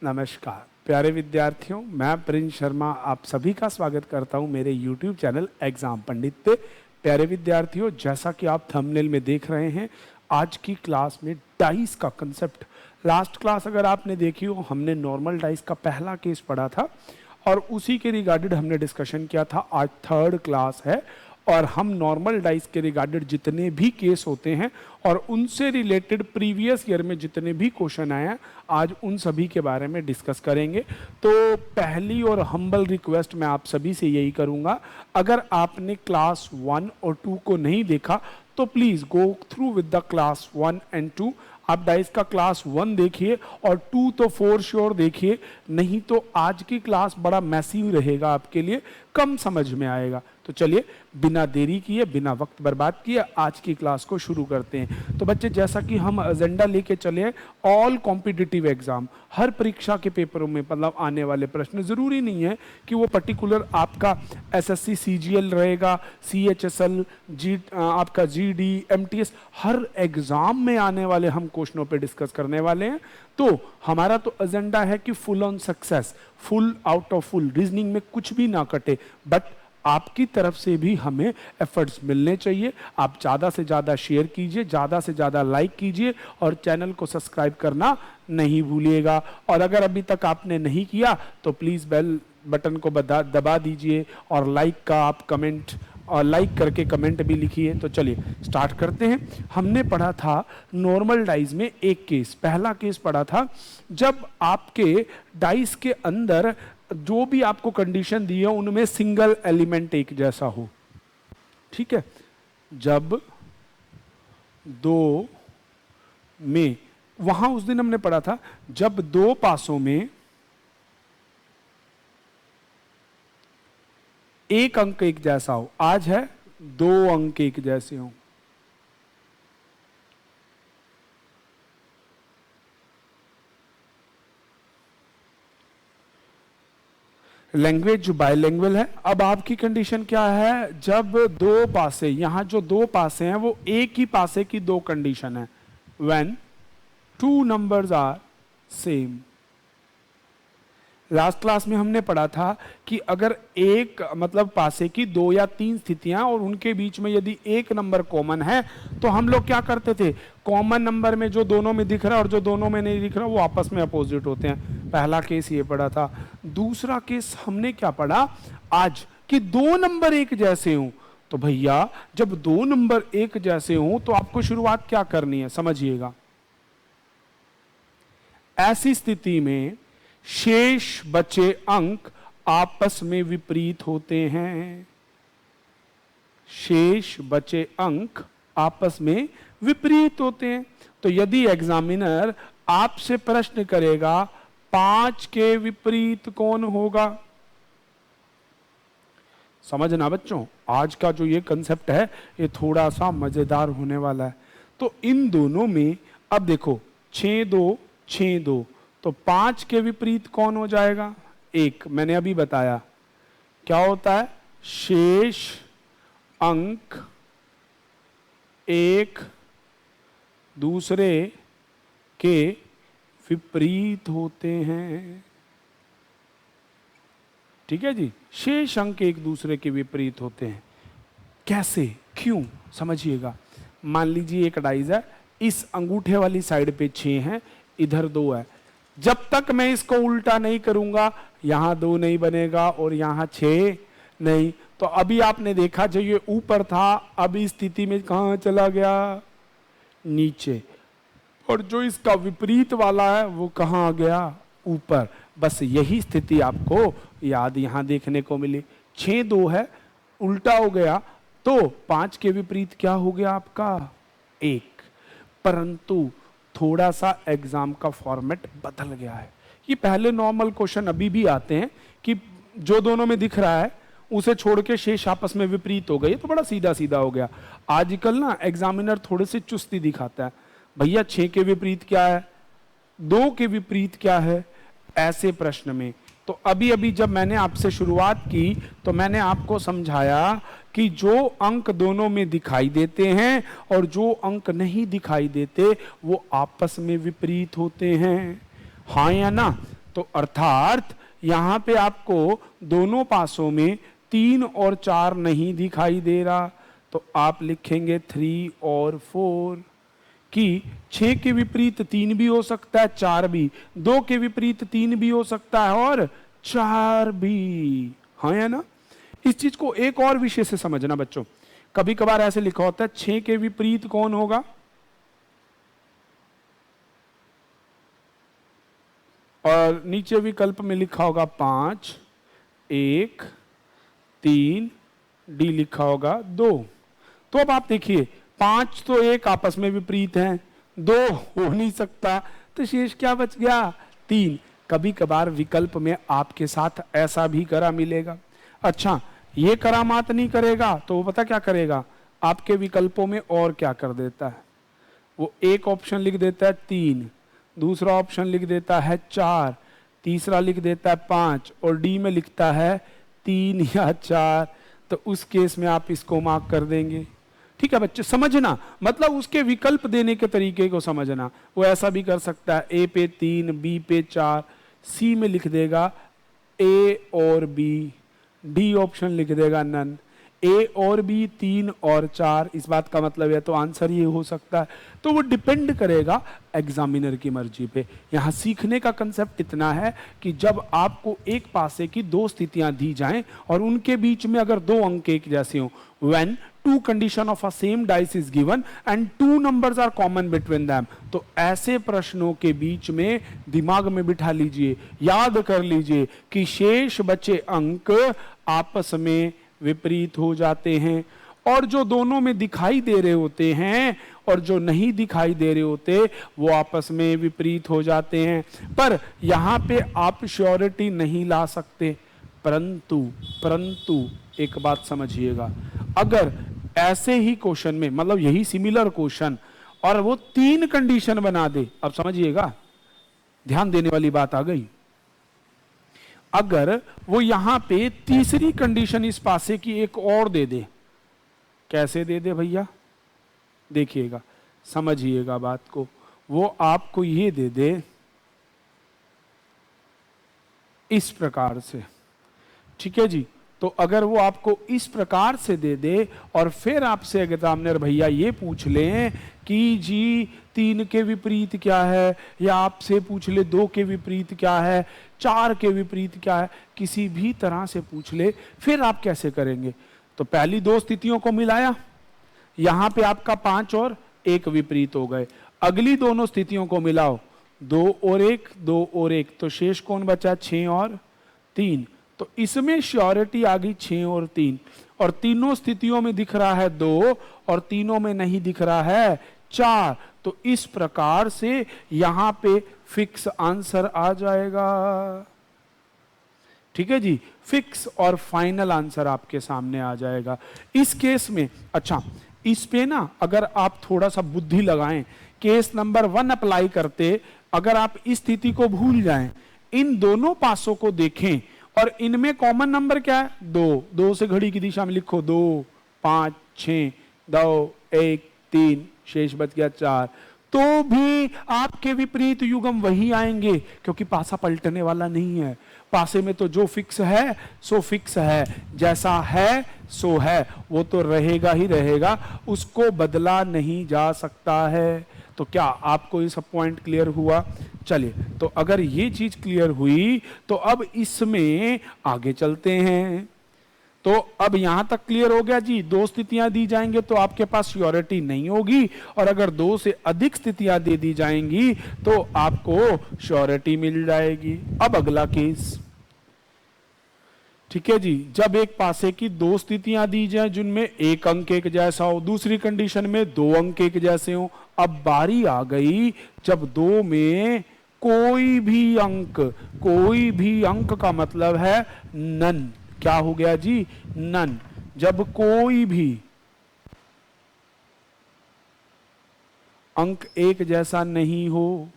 नमस्कार प्यारे विद्यार्थियों, मैं प्रिंस शर्मा आप सभी का स्वागत करता हूं मेरे YouTube चैनल एग्जाम पंडित पे। प्यारे विद्यार्थियों, जैसा कि आप थंबनेल में देख रहे हैं, आज की क्लास में डाइस का कंसेप्ट, लास्ट क्लास अगर आपने देखी हो, हमने नॉर्मल डाइस का पहला केस पढ़ा था और उसी के रिगार्डेड हमने डिस्कशन किया था। आज थर्ड क्लास है और हम नॉर्मल डाइस के रिगार्डेड जितने भी केस होते हैं और उनसे रिलेटेड प्रीवियस ईयर में जितने भी क्वेश्चन आए हैं, आज उन सभी के बारे में डिस्कस करेंगे। तो पहली और हम्बल रिक्वेस्ट मैं आप सभी से यही करूंगा, अगर आपने क्लास 1 और 2 को नहीं देखा तो please go through with the class 1 and 2। आप डाइस का क्लास 1 देखिए और 2 तो फॉर श्योर देखिए, नहीं तो आज की क्लास बड़ा मैसिव रहेगा, आपके लिए कम समझ में आएगा। तो चलिए बिना देरी किए, बिना वक्त बर्बाद किए आज की क्लास को शुरू करते हैं। तो बच्चे, जैसा कि हम एजेंडा लेके चले, ऑल कॉम्पिटिटिव एग्जाम, हर परीक्षा के पेपरों में मतलब आने वाले प्रश्न, जरूरी नहीं है कि वो पर्टिकुलर आपका एसएससी सीजीएल रहेगा, सीएचएसएल, आपका जीडी, एमटीएस, हर एग्जाम में आने वाले हम क्वेश्चनों पे डिस्कस करने वाले हैं। तो हमारा तो एजेंडा है कि full on success, full out of full, reasoning में कुछ भी ना कटे, बट आपकी तरफ से भी हमें एफर्ट्स मिलने चाहिए। आप ज़्यादा से ज़्यादा शेयर कीजिए, ज़्यादा से ज़्यादा लाइक कीजिए और चैनल को सब्सक्राइब करना नहीं भूलिएगा। और अगर अभी तक आपने नहीं किया तो प्लीज़ बेल बटन को दबा दीजिए और लाइक का आप कमेंट और लाइक करके कमेंट भी लिखिए। तो चलिए स्टार्ट करते हैं। हमने पढ़ा था नॉर्मल डाइस में एक केस, पहला केस पढ़ा था जब आपके डाइस के अंदर जो भी आपको कंडीशन दी है उनमें सिंगल एलिमेंट एक जैसा हो। ठीक है, जब दो में, वहां उस दिन हमने पढ़ा था जब दो पासों में एक अंक एक जैसा हो। आज है दो अंक एक जैसे हो। लैंग्वेज जो बायलैंग्वेज है। अब आपकी कंडीशन क्या है, जब दो पासे, यहां जो दो पासे हैं वो एक ही पासे की दो कंडीशन है, when two numbers are same. Last class में हमने पढ़ा था कि अगर एक मतलब पासे की दो या तीन स्थितियां और उनके बीच में यदि एक नंबर कॉमन है तो हम लोग क्या करते थे, कॉमन नंबर में जो दोनों में दिख रहा है और जो दोनों में नहीं दिख रहा वो आपस में अपोजिट होते हैं। पहला केस ये पढ़ा था। दूसरा केस हमने क्या पढ़ा आज, कि दो नंबर एक जैसे हों। तो भैया जब दो नंबर एक जैसे हों तो आपको शुरुआत क्या करनी है, समझिएगा। ऐसी स्थिति में शेष बचे अंक आपस में विपरीत होते हैं। शेष बचे अंक आपस में विपरीत होते हैं। तो यदि एग्जामिनर आपसे प्रश्न करेगा 5 के विपरीत कौन होगा, समझना बच्चों, आज का जो ये कंसेप्ट है ये थोड़ा सा मजेदार होने वाला है। तो इन दोनों में अब देखो 6 2 6 2, तो 5 के विपरीत कौन हो जाएगा, एक। मैंने अभी बताया क्या होता है, शेष अंक एक दूसरे के विपरीत होते हैं। ठीक है जी, शेष अंक एक दूसरे के विपरीत होते हैं। कैसे, क्यों, समझिएगा। मान लीजिए एक डाइस है, इस अंगूठे वाली साइड पे 6 है, इधर 2 है। जब तक मैं इसको उल्टा नहीं करूंगा यहां 2 नहीं बनेगा और यहां 6 नहीं। तो अभी आपने देखा जो ये ऊपर था, अब इस स्थिति में कहां चला गया, नीचे। और जो इसका विपरीत वाला है वो कहां आ गया, ऊपर। बस यही स्थिति आपको याद यहां देखने को मिली। 6 2 है, उल्टा हो गया तो 5 के विपरीत क्या हो गया आपका, 1। परंतु थोड़ा सा एग्जाम का फॉर्मेट बदल गया है। ये पहले नॉर्मल क्वेश्चन अभी भी आते हैं कि जो दोनों में दिख रहा है उसे छोड़ के शेष आपस में विपरीत हो गए, तो बड़ा सीधा सीधा हो गया। आजकल ना एग्जामिनर थोड़े से चुस्ती दिखाता है, भैया 6 के विपरीत क्या है, 2 के विपरीत क्या है, ऐसे प्रश्न में। तो अभी अभी जब मैंने आपसे शुरुआत की तो मैंने आपको समझाया कि जो अंक दोनों में दिखाई देते हैं और जो अंक नहीं दिखाई देते वो आपस में विपरीत होते हैं, हाँ या ना। तो अर्थात यहां पे आपको दोनों पासों में 3 और 4 नहीं दिखाई दे रहा, तो आप लिखेंगे 3 और 4 कि 6 के विपरीत 3 भी हो सकता है, 4 भी, 2 के विपरीत 3 भी हो सकता है और 4 भी। हाँ या ना? इस चीज को एक और विषय से समझना बच्चों। कभी कभार ऐसे लिखा होता है 6 के विपरीत कौन होगा, और नीचे विकल्प में लिखा होगा 5, 1, 3, डी लिखा होगा 2। तो अब आप देखिए 5 तो 1 आपस में विपरीत हैं, 2 हो नहीं सकता, तो शेष क्या बच गया, 3। कभी कभार विकल्प में आपके साथ ऐसा भी करा मिलेगा। अच्छा, ये करामात नहीं करेगा तो वो पता क्या करेगा, आपके विकल्पों में और क्या कर देता है, वो एक ऑप्शन लिख देता है 3, दूसरा ऑप्शन लिख देता है 4, तीसरा लिख देता है 5 और डी में लिखता है 3 या 4। तो उस केस में आप इसको मार्क कर देंगे। ठीक है बच्चे, समझना, मतलब उसके विकल्प देने के तरीके को समझना। वो ऐसा भी कर सकता है ए पे 3, बी पे 4, सी में लिख देगा ए और बी, डी ऑप्शन लिख देगा नन। ए और बी 3 और 4, इस बात का मतलब है तो आंसर ये हो सकता है। तो वो डिपेंड करेगा एग्जामिनर की मर्जी पे। यहाँ सीखने का कंसेप्ट इतना है कि जब आपको एक पासे की 2 स्थितियां दी जाएं और उनके बीच में अगर 2 अंक एक जैसे हो, when 2 condition of a same dice is given and 2 numbers are common between them, तो ऐसे प्रश्नों के बीच में दिमाग में बिठा लीजिए, याद कर लीजिए कि शेष बचे अंक आपस में विपरीत हो जाते हैं, और जो दोनों में दिखाई दे रहे होते हैं और जो नहीं दिखाई दे रहे होते वो आपस में विपरीत हो जाते हैं। पर यहां पे आप श्योरिटी नहीं ला सकते, परंतु एक बात समझिएगा, अगर ऐसे ही क्वेश्चन में, मतलब यही सिमिलर क्वेश्चन, और वो 3 कंडीशन बना दे, अब समझिएगा, ध्यान देने वाली बात आ गई, अगर वो यहां पे तीसरी कंडीशन इस पासे की एक और दे दे, कैसे दे दे भैया, देखिएगा, समझिएगा बात को, वो आपको ये दे दे इस प्रकार से, ठीक है जी। तो अगर वो आपको इस प्रकार से दे दे और फिर आपसे एग्जामिनर भैया ये पूछ लें कि जी 3 के विपरीत क्या है, या आपसे पूछ ले 2 के विपरीत क्या है, 4 के विपरीत क्या है, किसी भी तरह से पूछ ले, फिर आप कैसे करेंगे। तो पहली 2 स्थितियों को मिलाया, यहां पे आपका 5 और 1 विपरीत हो गए, अगली दोनों स्थितियों को मिलाओ, 2 और 1, 2 और 1, तो शेष कौन बचा, 6 और 3। तो इसमें श्योरिटी आ गई 6 और 3, और तीनों स्थितियों में दिख रहा है 2 और तीनों में नहीं दिख रहा है 4। तो इस प्रकार से यहां पे फिक्स आंसर आ जाएगा। ठीक है जी, फिक्स और फाइनल आंसर आपके सामने आ जाएगा इस केस में। अच्छा, इस पे ना अगर आप थोड़ा सा बुद्धि लगाएं, केस नंबर 1 अप्लाई करते, अगर आप इस स्थिति को भूल जाएं, इन दोनों पासों को देखें और इनमें कॉमन नंबर क्या है, 2 से घड़ी की दिशा में लिखो, 2, 5, 6, 2, 1, 3, शेष बच गया 4, तो भी आपके विपरीत युग्म वही आएंगे, क्योंकि पासा पलटने वाला नहीं है। पासे में तो जो फिक्स है सो फिक्स है, जैसा है सो है, वो तो रहेगा ही रहेगा, उसको बदला नहीं जा सकता है। तो क्या आपको ये सब पॉइंट क्लियर हुआ? चलिए, तो अगर ये चीज क्लियर हुई तो अब इसमें आगे चलते हैं। तो अब यहां तक क्लियर हो गया जी, 2 स्थितियां दी जाएंगे तो आपके पास श्योरिटी नहीं होगी, और अगर 2 से अधिक स्थितियां दे दी जाएंगी तो आपको श्योरिटी मिल जाएगी। अब अगला केस, ठीक है जी, जब एक पासे की 2 स्थितियां दी जाए जिनमें एक अंक एक जैसा हो, दूसरी कंडीशन में 2 अंक एक जैसे हो। अब बारी आ गई जब 2 में कोई भी अंक का मतलब है नन, क्या हो गया जी, नन। जब कोई भी अंक एक जैसा नहीं हो,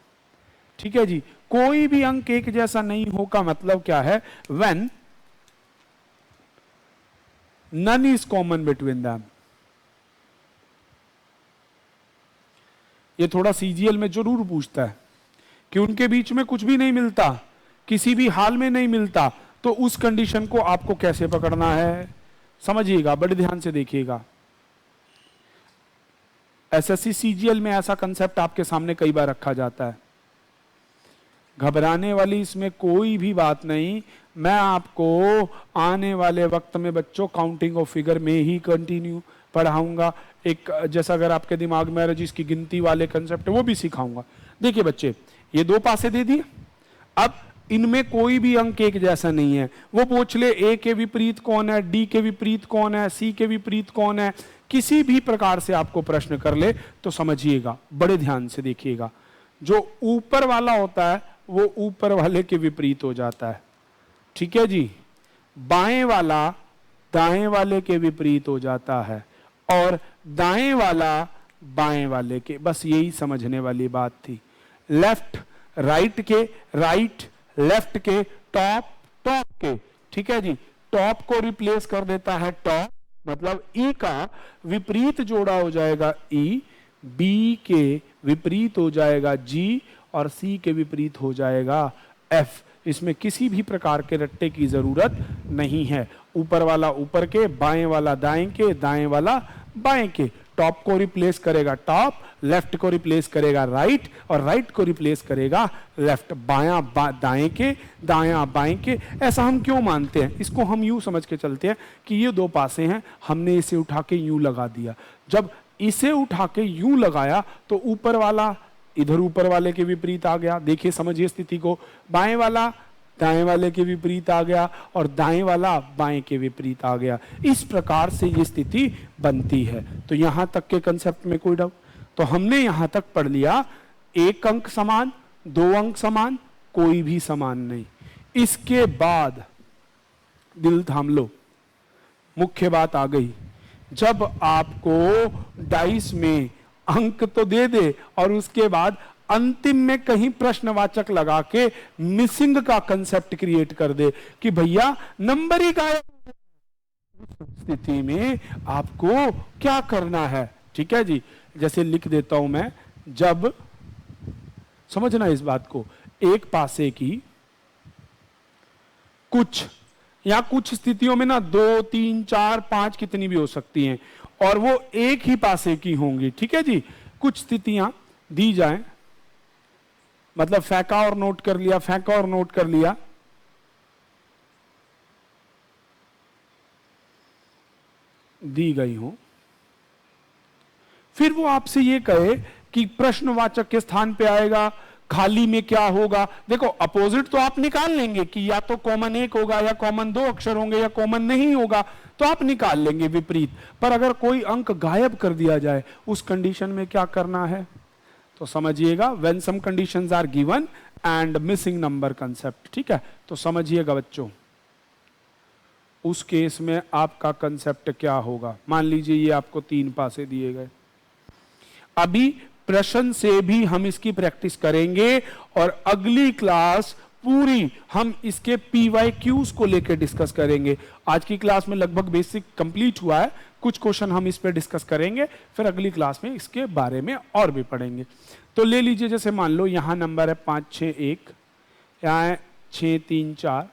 ठीक है जी, कोई भी अंक एक जैसा नहीं हो का मतलब क्या है, when none is common between them। ये थोड़ा सीजीएल में जरूर पूछता है कि उनके बीच में कुछ भी नहीं मिलता, किसी भी हाल में नहीं मिलता, तो उस कंडीशन को आपको कैसे पकड़ना है, समझिएगा, बड़े ध्यान से देखिएगा। एसएससी सीजीएल में ऐसा कंसेप्ट आपके सामने कई बार रखा जाता है। घबराने वाली इसमें कोई भी बात नहीं। मैं आपको आने वाले वक्त में बच्चों काउंटिंग ऑफ फिगर में ही कंटिन्यू पढ़ाऊंगा। एक जैसा अगर आपके दिमाग में जिसकी गिनती वाले कंसेप्ट है वो भी सिखाऊंगा। देखिए बच्चे, ये 2 पासे दे दिए, अब इनमें कोई भी अंक एक जैसा नहीं है। वो पूछ ले ए के विपरीत कौन है, डी के विपरीत कौन है, सी के विपरीत कौन है, किसी भी प्रकार से आपको प्रश्न कर ले तो समझिएगा, बड़े ध्यान से देखिएगा। जो ऊपर वाला होता है वो ऊपर वाले के विपरीत हो जाता है, ठीक है जी। बाएं वाला दाएं वाले के विपरीत हो जाता है और दाएं वाला बाएं वाले के, बस यही समझने वाली बात थी। लेफ्ट राइट के, राइट लेफ्ट के, टॉप टॉप के, ठीक है जी। टॉप को रिप्लेस कर देता है टॉप, मतलब ई का विपरीत जोड़ा हो जाएगा ई, बी के विपरीत हो जाएगा जी और सी के विपरीत हो जाएगा एफ। इसमें किसी भी प्रकार के रट्टे की जरूरत नहीं है। ऊपर वाला ऊपर के, बाएं वाला दाएं के, दाएं वाला बाएं के। टॉप को रिप्लेस करेगा टॉप, लेफ्ट को रिप्लेस करेगा राइट और राइट को रिप्लेस करेगा लेफ्ट। बायां दाएं के, दायां बाएं के। ऐसा हम क्यों मानते हैं? इसको हम यूं समझ के चलते हैं कि ये 2 पासे हैं, हमने इसे उठा के यूं लगा दिया। जब इसे उठा के यूं लगाया तो ऊपर वाला इधर ऊपर वाले के विपरीत आ गया। देखिए, समझिए स्थिति को, बाएं वाला दाएं वाले के विपरीत आ गया और दाएं वाला बाएं के विपरीत आ गया। इस प्रकार से ये स्थिति बनती है। तो यहां तक के कंसेप्ट में कोई डाउट? तो हमने यहां तक पढ़ लिया, 1 अंक समान, 2 अंक समान, कोई भी समान नहीं। इसके बाद दिल थाम लो, मुख्य बात आ गई। जब आपको डाइस में अंक तो दे दे और उसके बाद अंतिम में कहीं प्रश्नवाचक लगा के मिसिंग का कंसेप्ट क्रिएट कर दे कि भैया नंबर ही गायब, स्थिति में आपको क्या करना है, ठीक है जी। जैसे लिख देता हूं मैं, जब, समझना इस बात को, एक पासे की कुछ या कुछ स्थितियों में ना 2, 3, 4, 5 कितनी भी हो सकती हैं और वो एक ही पासे की होंगी, ठीक है जी। कुछ स्थितियां दी जाएं, मतलब फेंका और नोट कर लिया, फेंका और नोट कर लिया, दी गई हो, फिर वो आपसे ये कहे कि प्रश्नवाचक के स्थान पे आएगा, खाली में क्या होगा। देखो, अपोजिट तो आप निकाल लेंगे कि या तो कॉमन 1 होगा या कॉमन 2 अक्षर होंगे या कॉमन नहीं होगा, तो आप निकाल लेंगे विपरीत। पर अगर कोई अंक गायब कर दिया जाए, उस कंडीशन में क्या करना है? तो समझिएगा, when some conditions are given and missing number concept, ठीक है। तो समझिएगा बच्चों, उस केस में आपका कंसेप्ट क्या होगा। मान लीजिए ये आपको 3 पासे दिए गए, अभी प्रश्न से भी हम इसकी प्रैक्टिस करेंगे और अगली क्लास पूरी हम इसके PYQs को लेकर डिस्कस करेंगे। आज की क्लास में लगभग बेसिक कंप्लीट हुआ है, कुछ क्वेश्चन हम इस पे डिस्कस करेंगे, फिर अगली क्लास में इसके बारे में और भी पढ़ेंगे। तो ले लीजिए, जैसे मान लो यहां नंबर है 5, 6, 1, यहाँ है 6, 3, 4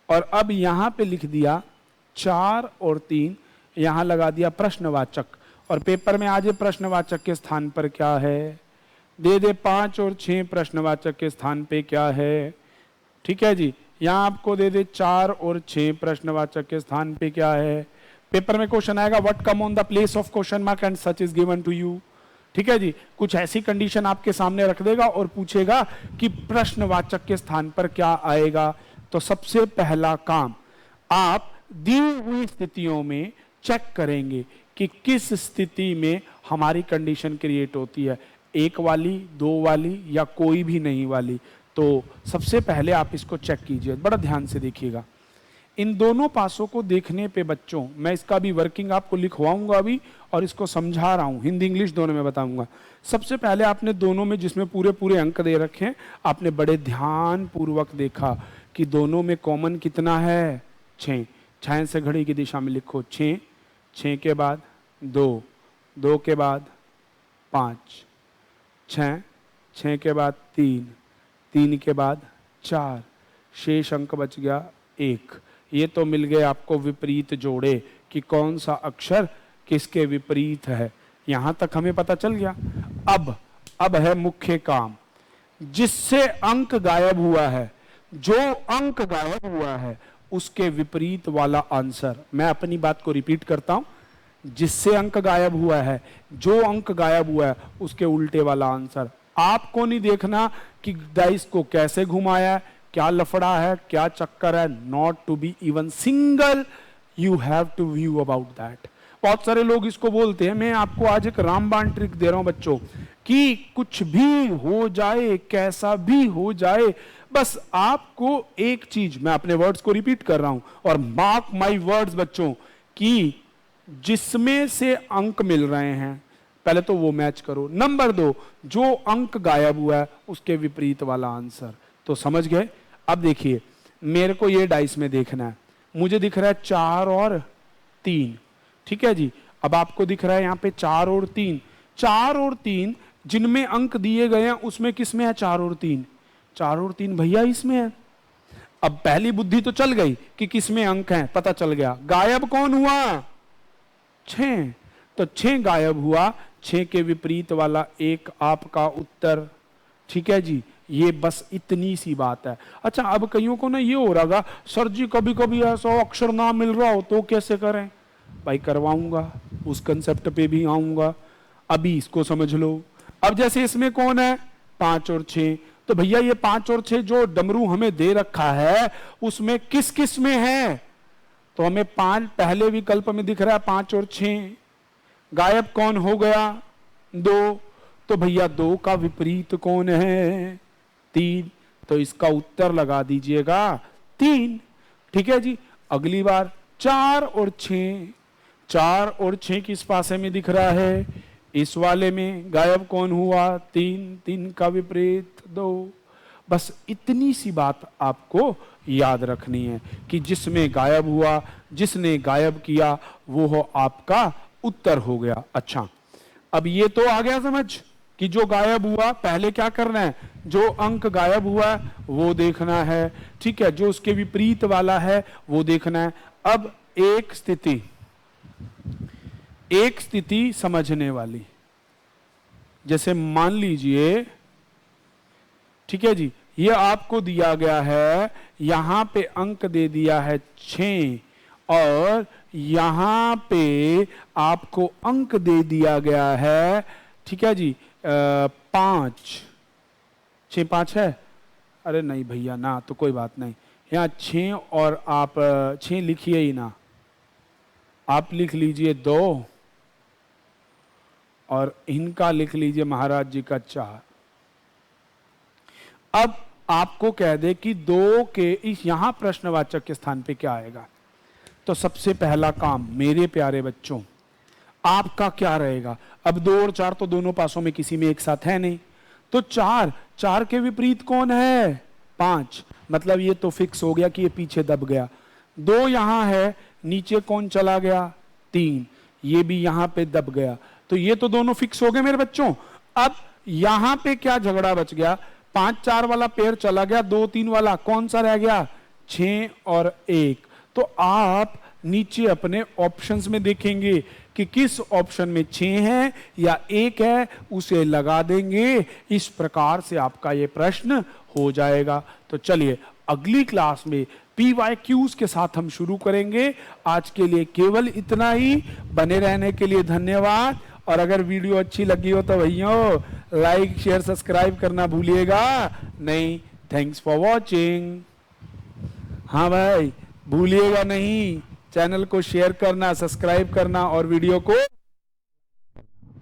और अब यहां पे लिख दिया 4 और 3, यहां लगा दिया प्रश्नवाचक और पेपर में आज प्रश्नवाचक के स्थान पर क्या है, दे दे 5 और 6 प्रश्नवाचक के स्थान पे क्या है, ठीक है जी। यहां आपको दे दे 4 और 6 प्रश्नवाचक के स्थान पे क्या है। पेपर में क्वेश्चन आएगा, what come on the place of question mark and such is given to you, ठीक है जी। कुछ ऐसी कंडीशन आपके सामने रख देगा और पूछेगा कि प्रश्नवाचक के स्थान पर क्या आएगा। तो सबसे पहला काम, आप दी हुई स्थितियों में चेक करेंगे कि किस स्थिति में हमारी कंडीशन क्रिएट होती है, 1 वाली, 2 वाली या कोई भी नहीं वाली। तो सबसे पहले आप इसको चेक कीजिए, बड़ा ध्यान से देखिएगा। इन दोनों पासों को देखने पे बच्चों, मैं इसका भी वर्किंग आपको लिखवाऊंगा अभी और इसको समझा रहा हूं, हिंदी इंग्लिश दोनों में बताऊंगा। सबसे पहले आपने दोनों में जिसमें पूरे पूरे अंक दे रखे हैं, आपने बड़े ध्यान पूर्वक देखा कि दोनों में कॉमन कितना है, 6। 6 से घड़ी की दिशा में लिखो 6, 6 के बाद 2, 2 के बाद 5, 6, 6 के बाद 3, 3 के बाद 4, शेष अंक बच गया 1। ये तो मिल गए आपको विपरीत जोड़े कि कौन सा अक्षर किसके विपरीत है, यहां तक हमें पता चल गया। अब है मुख्य काम, जिससे अंक गायब हुआ है, जो अंक गायब हुआ है उसके विपरीत वाला आंसर। मैं अपनी बात को रिपीट करता हूं, जिससे अंक गायब हुआ है, जो अंक गायब हुआ है उसके उल्टे वाला आंसर। आपको नहीं देखना कि डाइस को कैसे घुमाया है, क्या लफड़ा है, क्या चक्कर है, not to be even single, you have to view about that. बहुत सारे लोग इसको बोलते हैं, मैं आपको आज एक रामबाण ट्रिक दे रहा हूं बच्चों, कि कुछ भी हो जाए, कैसा भी हो जाए, बस आपको एक चीज, मैं अपने वर्ड्स को रिपीट कर रहा हूं और मार्क माय वर्ड्स बच्चों, कि जिसमें से अंक मिल रहे हैं पहले तो वो मैच करो। नंबर 2, जो अंक गायब हुआ है उसके विपरीत वाला आंसर। तो समझ गए। अब देखिए, मेरे को ये डाइस में देखना है, मुझे दिख रहा है 4 और 3, ठीक है जी। अब आपको दिख रहा है यहां पे 4 और 3, 4 और 3 जिनमें अंक दिए गए हैं उसमें किसमें है 4 और 3? 4 और 3 भैया इसमें है। अब पहली बुद्धि तो चल गई कि किसमें अंक हैं, पता चल गया। गायब कौन हुआ? 6। तो 6 गायब हुआ, 6 के विपरीत वाला 1 आपका उत्तर, ठीक है जी। ये बस इतनी सी बात है। अच्छा, अब कईयों को ना ये हो रहा, सर जी कभी कभी ऐसा अक्षर ना मिल रहा हो तो कैसे करें? भाई करवाऊंगा, उस कंसेप्ट पे भी आऊंगा, अभी इसको समझ लो। अब जैसे इसमें कौन है 5 और 6, तो भैया ये 5 और 6 जो डमरू हमें दे रखा है उसमें किस किस में है? तो हमें 5 पहले विकल्प में दिख रहा है 5 और 6। गायब कौन हो गया? 2। तो भैया 2 का विपरीत कौन है? 3। तो इसका उत्तर लगा दीजिएगा 3, ठीक है जी। अगली बार 4 और 6, 4 और 6 किस पासे में दिख रहा है? इस वाले में। गायब कौन हुआ? 3, 3 का विपरीत 2। बस इतनी सी बात आपको याद रखनी है कि जिसमें गायब हुआ, जिसने गायब किया, वो हो आपका उत्तर हो गया। अच्छा, अब ये तो आ गया समझ कि जो गायब हुआ पहले क्या करना है, जो अंक गायब हुआ है वो देखना है, ठीक है, जो उसके विपरीत वाला है वो देखना है। अब एक स्थिति समझने वाली, जैसे मान लीजिए, ठीक है जी, ये आपको दिया गया है, यहां पे अंक दे दिया है 6 और यहां पे आपको अंक दे दिया गया है, ठीक है जी, 5। 6 5 है? अरे नहीं भैया ना, तो कोई बात नहीं, यहाँ 6 और आप 6 लिखिए ही ना, आप लिख लीजिए 2 और इनका लिख लीजिए महाराज जी का 4। अब आपको कह दे कि 2 के इस यहां प्रश्नवाचक के स्थान पे क्या आएगा, तो सबसे पहला काम मेरे प्यारे बच्चों आपका क्या रहेगा? अब 2 और 4 तो दोनों पासों में किसी में एक साथ है नहीं, तो 4 के विपरीत कौन है? 5। मतलब ये तो फिक्स हो गया कि ये पीछे दब गया। 2 यहां है, नीचे कौन चला गया? 3। ये भी यहां पे दब गया, तो ये तो दोनों फिक्स हो गए मेरे बच्चों। अब यहां पे क्या झगड़ा बच गया? 5 4 वाला पेयर चला गया, 2 3 वाला कौन सा रह गया? 6 और 1। तो आप नीचे अपने ऑप्शंस में देखेंगे कि किस ऑप्शन में 6 है या 1 है, उसे लगा देंगे। इस प्रकार से आपका ये प्रश्न हो जाएगा। तो चलिए अगली क्लास में PYQs के साथ हम शुरू करेंगे। आज के लिए केवल इतना ही। बने रहने के लिए धन्यवाद, और अगर वीडियो अच्छी लगी हो तो भैया लाइक शेयर सब्सक्राइब करना भूलिएगा नहीं। Thanks for watching. हाँ भाई, भूलिएगा नहीं, चैनल को शेयर करना, सब्सक्राइब करना और वीडियो को